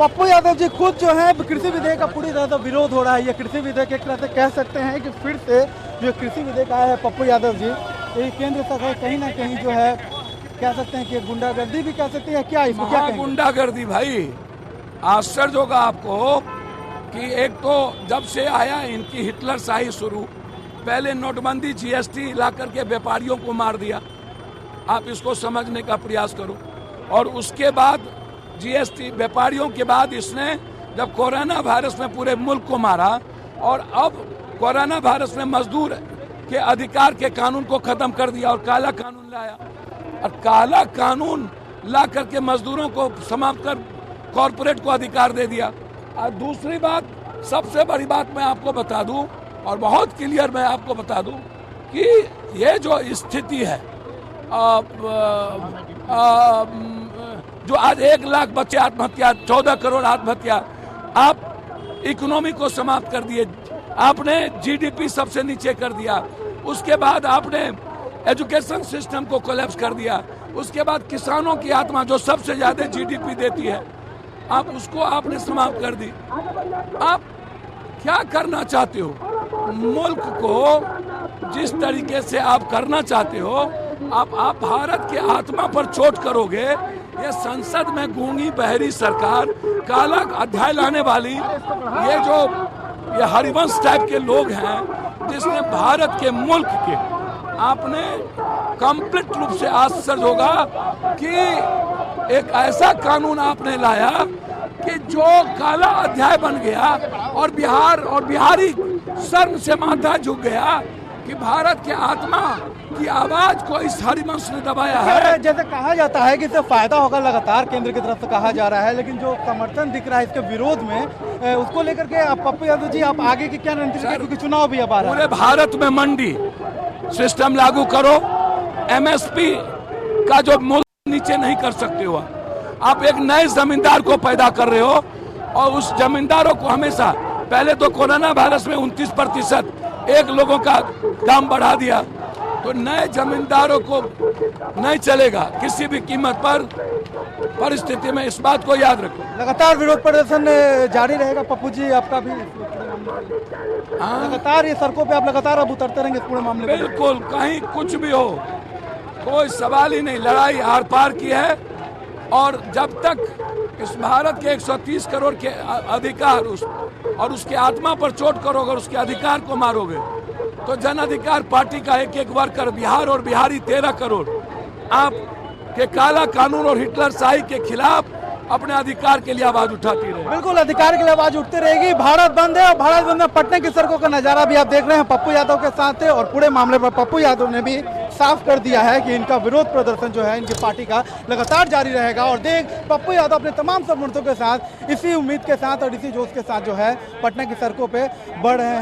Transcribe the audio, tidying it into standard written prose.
पप्पू यादव जी खुद जो है कृषि विधेयक का पूरी तरह से विरोध हो रहा है। ये कृषि विधेयक एक तरह से कह सकते हैं कि फिर से जो कृषि विधेयक आया है पप्पू यादव जी, ये केंद्र सरकार कहीं ना कहीं जो है कह सकते हैं कि गुंडागर्दी भी कह सकते हैं। क्या इसको क्या कहेंगे? गुंडागर्दी भाई, आश्चर्य होगा आपको कि एक तो जब से आया इनकी हिटलर शाही शुरू, पहले नोटबंदी जीएसटी ला करके व्यापारियों को मार दिया। आप इसको समझने का प्रयास करो। और उसके बाद जीएसटी व्यापारियों के बाद इसने जब कोरोना वायरस में पूरे मुल्क को मारा, और अब कोरोना वायरस में मजदूर के अधिकार के कानून को खत्म कर दिया और काला कानून लाया। और काला कानून ला करके मजदूरों को समाप्त कर कॉरपोरेट को अधिकार दे दिया। और दूसरी बात, सबसे बड़ी बात मैं आपको बता दूं, और बहुत क्लियर मैं आपको बता दूं कि ये जो स्थिति है, जो आज 1 लाख बच्चे आत्महत्या, 14 करोड़ आत्महत्या, आप इकोनॉमी को समाप्त कर दिए, आपने जीडीपी सबसे नीचे कर दिया, उसके बाद आपने एजुकेशन सिस्टम को कोलैप्स कर दिया, उसके बाद किसानों की आत्मा जो सबसे ज्यादा जीडीपी देती है, आप उसको आपने समाप्त कर दी। आप क्या करना चाहते हो? मुल्क को जिस तरीके से आप करना चाहते हो, आप भारत के आत्मा पर चोट करोगे। ये संसद में गूंगी बहरी सरकार, काला अध्याय लाने वाली ये हरिवंश टाइप के लोग हैं, जिसने भारत के मुल्क के, आपने कंप्लीट रूप से आश्चर्य होगा कि एक ऐसा कानून आपने लाया कि जो काला अध्याय बन गया, और बिहार और बिहारी शर्म से माथा झुक गया कि भारत के आत्मा की आवाज को इस हरिवंश ने दबाया है। जैसे कहा जाता है कि इससे फायदा होगा, लगातार केंद्र की तरफ से कहा जा रहा है, लेकिन जो समर्थन दिख रहा है इसके विरोध में, उसको लेकर के आप पप्पू यादव जी आप आगे की क्या रणनीति, क्योंकि चुनाव भी अब आ रहा है। पूरे भारत में मंडी सिस्टम लागू करो, एमएसपी का जो मूल्य नीचे नहीं कर सकते हो आप एक नए जमींदार को पैदा कर रहे हो, और उस जमींदारों को हमेशा, पहले तो कोरोना वायरस में 29% एक लोगों का दाम बढ़ा दिया, तो नए जमींदारों को नहीं चलेगा किसी भी कीमत पर। परिस्थिति में इस बात को याद रखो। लगातार विरोध प्रदर्शन जारी रहेगा पप्पू जी आपका भी? लगातार ये सड़कों पे आप लगातार अब उतरते रहेंगे इस पूरे मामले में? बिल्कुल, कहीं कुछ भी हो, कोई सवाल ही नहीं। लड़ाई आर पार की है, और जब तक इस भारत के 130 करोड़ के अधिकार और उसके आत्मा पर चोट करोगे और उसके अधिकार को मारोगे, तो जन अधिकार पार्टी का एक वर्कर, बिहार और बिहारी 13 करोड़, आप के काला कानून और हिटलर शाही के खिलाफ अपने अधिकार के लिए आवाज उठाती रहे। बिल्कुल, अधिकार के लिए आवाज उठती रहेगी। भारत बंद है, और भारत बंद में पटना की सड़कों का नजारा भी आप देख रहे हैं पप्पू यादव के साथ है। और पूरे मामले पर पप्पू यादव ने भी साफ कर दिया है कि इनका विरोध प्रदर्शन जो है इनकी पार्टी का लगातार जारी रहेगा। और पप्पू यादव अपने तमाम समर्थकों के साथ इसी उम्मीद के साथ और इसी जोश के साथ जो है पटना की सड़कों पे बढ़ रहे हैं।